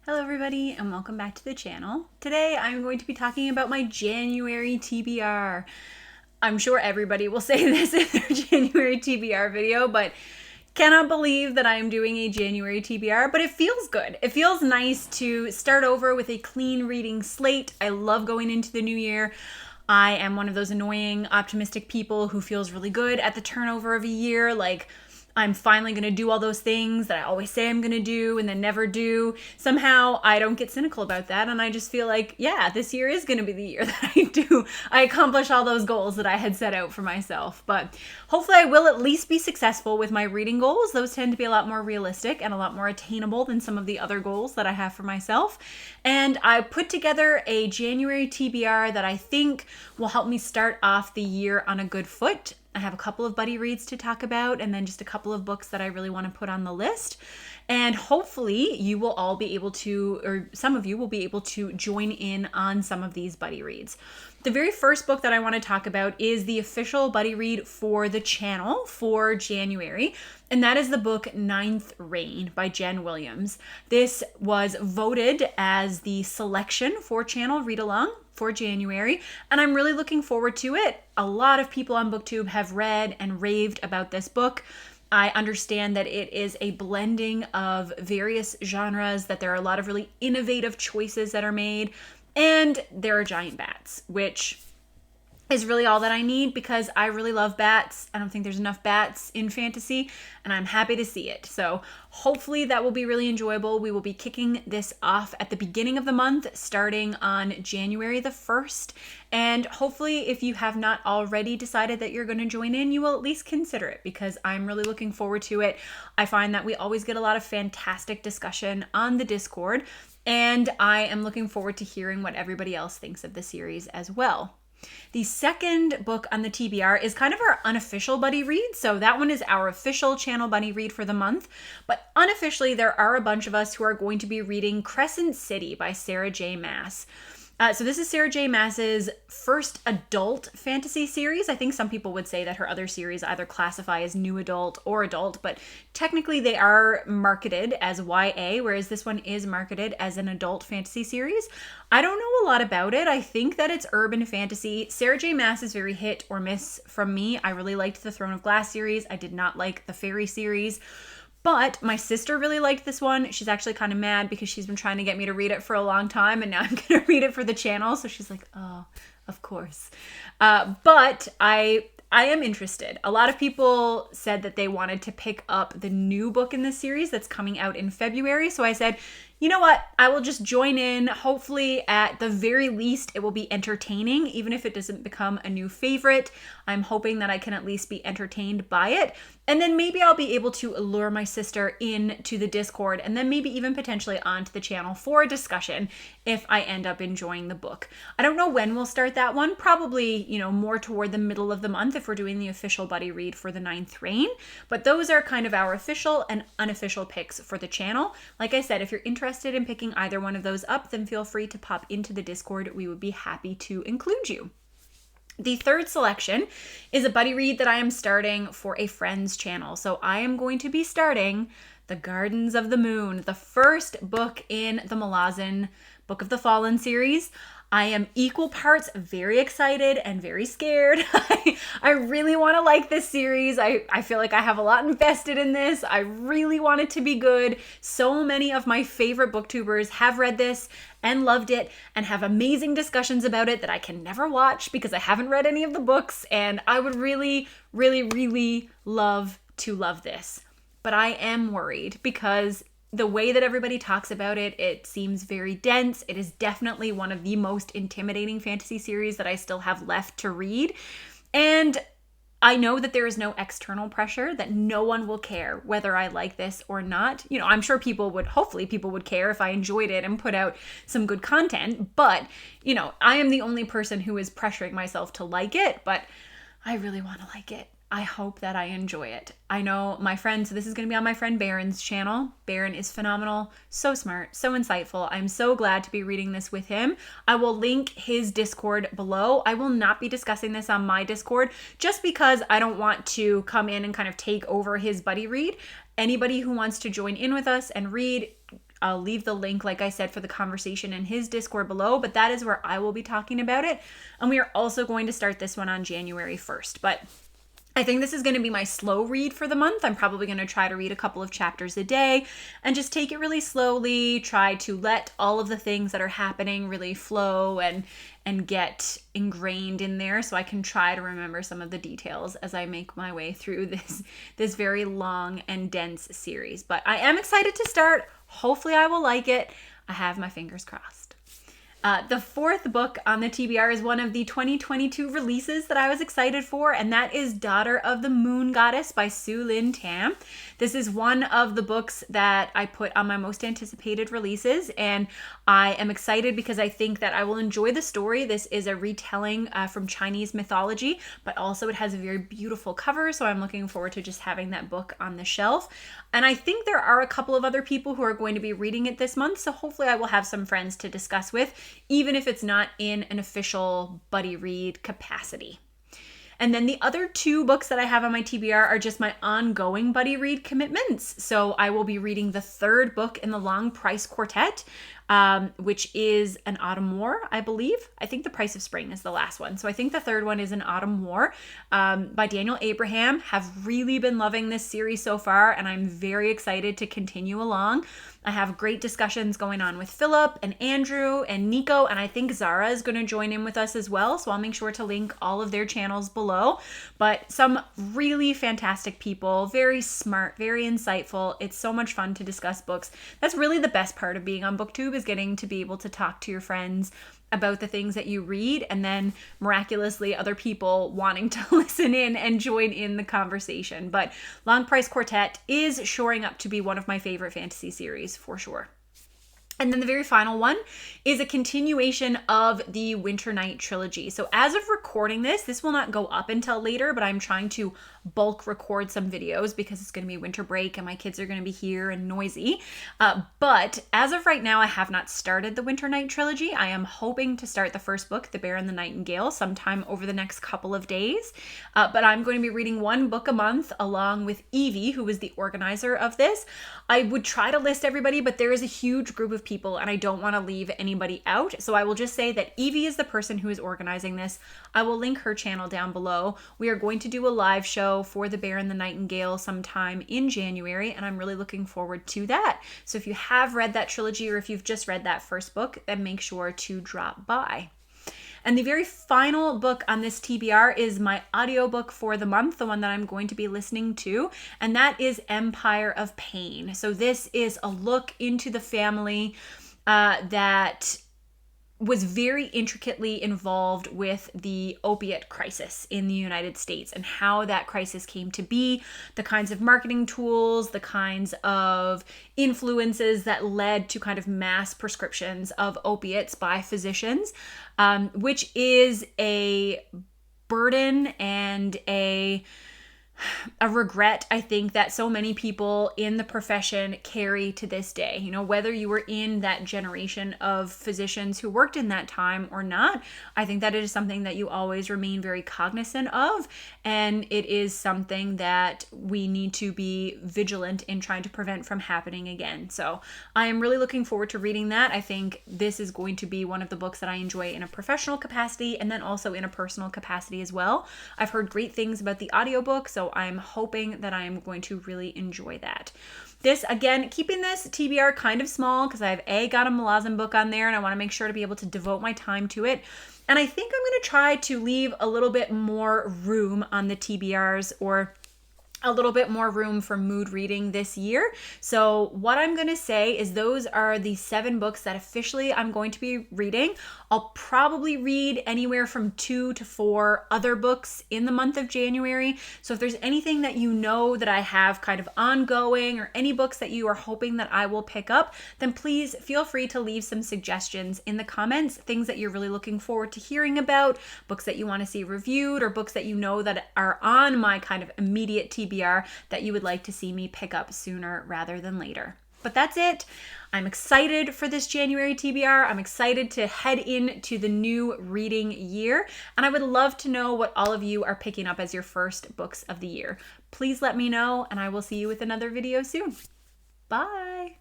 Hello everybody and welcome back to the channel. Today I'm going to be talking about my January TBR. I'm sure everybody will say this in their January TBR video, but cannot believe that I am doing a January TBR, but it feels good. It feels nice to start over with a clean reading slate. I love going into the new year. I am one of those annoying, optimistic people who feels really good at the turnover of a year, like I'm finally going to do all those things that I always say I'm going to do and then never do. Somehow I don't get cynical about that, and I just feel like, yeah, this year is going to be the year that I accomplish all those goals that I had set out for myself. But hopefully I will at least be successful with my reading goals. Those tend to be a lot more realistic and a lot more attainable than some of the other goals that I have for myself. And I put together a January TBR that I think will help me start off the year on a good foot. I have a couple of buddy reads to talk about and then just a couple of books that I really want to put on the list. And hopefully you will all be able to, or some of you will be able to join in on some of these buddy reads. The very first book that I want to talk about is the official buddy read for the channel for January, and that is the book Ninth Reign by Jen Williams. This was voted as the selection for channel read-along for January, and I'm really looking forward to it. A lot of people on BookTube have read and raved about this book. I understand that it is a blending of various genres, that there are a lot of really innovative choices that are made, and there are giant bats, which is really all that I need because I really love bats. I don't think there's enough bats in fantasy, and I'm happy to see it. So hopefully that will be really enjoyable. We will be kicking this off at the beginning of the month, starting on January the 1st. And hopefully if you have not already decided that you're going to join in, you will at least consider it because I'm really looking forward to it. I find that we always get a lot of fantastic discussion on the Discord, and I am looking forward to hearing what everybody else thinks of the series as well. The second book on the TBR is kind of our unofficial buddy read. So that one is our official channel buddy read for the month. But unofficially, there are a bunch of us who are going to be reading Crescent City by Sarah J. Maas. So this is Sarah J. Maas's first adult fantasy series. I think some people would say that her other series either classify as new adult or adult, but technically they are marketed as YA, whereas this one is marketed as an adult fantasy series. I don't know a lot about it. I think that it's urban fantasy. Sarah J. Maas is very hit or miss from me. I really liked the Throne of Glass series. I did not like the Fairy series. But my sister really liked this one. She's actually kind of mad because she's been trying to get me to read it for a long time, and now I'm going to read it for the channel. So she's like, oh, of course. But I am interested. A lot of people said that they wanted to pick up the new book in this series that's coming out in February. So I said, you know what? I will just join in. Hopefully, at the very least, it will be entertaining, even if it doesn't become a new favorite. I'm hoping that I can at least be entertained by it. And then maybe I'll be able to lure my sister into the Discord and then maybe even potentially onto the channel for a discussion if I end up enjoying the book. I don't know when we'll start that one. Probably, more toward the middle of the month if we're doing the official buddy read for the Ninth Reign. But those are kind of our official and unofficial picks for the channel. Like I said, if you're interested in picking either one of those up, then feel free to pop into the Discord. We would be happy to include you. The third selection is a buddy read that I am starting for a friend's channel. So I am going to be starting The Gardens of the Moon, the first book in the Malazan Book of the Fallen series. I am equal parts very excited and very scared. I really want to like this series. I feel like I have a lot invested in this. I really want it to be good. So many of my favorite booktubers have read this and loved it and have amazing discussions about it that I can never watch because I haven't read any of the books, and I would really, really, really love to love this. But I am worried because the way that everybody talks about it, it seems very dense. It is definitely one of the most intimidating fantasy series that I still have left to read. And I know that there is no external pressure, that no one will care whether I like this or not. I'm sure hopefully people would care if I enjoyed it and put out some good content. But, I am the only person who is pressuring myself to like it, but I really want to like it. I hope that I enjoy it. I know my friend, so this is going to be on my friend Baron's channel. Baron is phenomenal, so smart, so insightful. I'm so glad to be reading this with him. I will link his Discord below. I will not be discussing this on my Discord just because I don't want to come in and kind of take over his buddy read. Anybody who wants to join in with us and read, I'll leave the link, like I said, for the conversation in his Discord below, but that is where I will be talking about it. And we are also going to start this one on January 1st. But I think this is going to be my slow read for the month. I'm probably going to try to read a couple of chapters a day and just take it really slowly, try to let all of the things that are happening really flow and get ingrained in there so I can try to remember some of the details as I make my way through this very long and dense series. But I am excited to start. Hopefully I will like it. I have my fingers crossed. The fourth book on the TBR is one of the 2022 releases that I was excited for, and that is Daughter of the Moon Goddess by Su Lin Tam. This is one of the books that I put on my most anticipated releases, and I am excited because I think that I will enjoy the story. This is a retelling from Chinese mythology, but also it has a very beautiful cover, so I'm looking forward to just having that book on the shelf. And I think there are a couple of other people who are going to be reading it this month, so hopefully I will have some friends to discuss with, even if it's not in an official buddy read capacity. And then the other two books that I have on my TBR are just my ongoing buddy read commitments. So I will be reading the third book in the Long Price Quartet, which is An Autumn War, I believe. I think The Price of Spring is the last one. So I think the third one is An Autumn War by Daniel Abraham. Have really been loving this series so far, and I'm very excited to continue along. I have great discussions going on with Philip and Andrew and Nico, and I think Zara is going to join in with us as well, so I'll make sure to link all of their channels below. But some really fantastic people, very smart, very insightful. It's so much fun to discuss books. That's really the best part of being on BookTube, is getting to be able to talk to your friends about the things that you read, and then miraculously other people wanting to listen in and join in the conversation. But Long Price Quartet is shoring up to be one of my favorite fantasy series for sure. And then the very final one is a continuation of the Winternight trilogy. So as of recording this, this will not go up until later, but I'm trying to bulk record some videos because it's going to be winter break and my kids are going to be here and noisy. But as of right now, I have not started the Winternight trilogy. I am hoping to start the first book, The Bear and the Nightingale, sometime over the next couple of days. But I'm going to be reading one book a month along with Evie, who is the organizer of this. I would try to list everybody, but there is a huge group of people and I don't want to leave anybody out. So I will just say that Evie is the person who is organizing this. I will link her channel down below. We are going to do a live show for The Bear and the Nightingale sometime in January, and I'm really looking forward to that. So if you have read that trilogy or if you've just read that first book, then make sure to drop by. And the very final book on this TBR is my audiobook for the month, the one that I'm going to be listening to, and that is Empire of Pain. So this is a look into the family that was very intricately involved with the opiate crisis in the United States and how that crisis came to be, the kinds of marketing tools, the kinds of influences that led to kind of mass prescriptions of opiates by physicians, which is a burden and a regret, I think, that so many people in the profession carry to this day. You know, whether you were in that generation of physicians who worked in that time or not, I think that it is something that you always remain very cognizant of, and it is something that we need to be vigilant in trying to prevent from happening again. So I am really looking forward to reading that. I think this is going to be one of the books that I enjoy in a professional capacity and then also in a personal capacity as well. I've heard great things about the audiobook, so I'm hoping that I am going to really enjoy that. This, again, keeping this TBR kind of small because I've got a Malazan book on there and I want to make sure to be able to devote my time to it. And I think I'm going to try to leave a little bit more room on the TBRs, or a little bit more room for mood reading this year. So what I'm going to say is those are the 7 books that officially I'm going to be reading. I'll probably read anywhere from 2 to 4 other books in the month of January. So if there's anything that you know that I have kind of ongoing, or any books that you are hoping that I will pick up, then please feel free to leave some suggestions in the comments, things that you're really looking forward to hearing about, books that you want to see reviewed, or books that you know that are on my kind of immediate TBR that you would like to see me pick up sooner rather than later. But that's it. I'm excited for this January TBR. I'm excited to head into the new reading year, and I would love to know what all of you are picking up as your first books of the year. Please let me know, and I will see you with another video soon. Bye.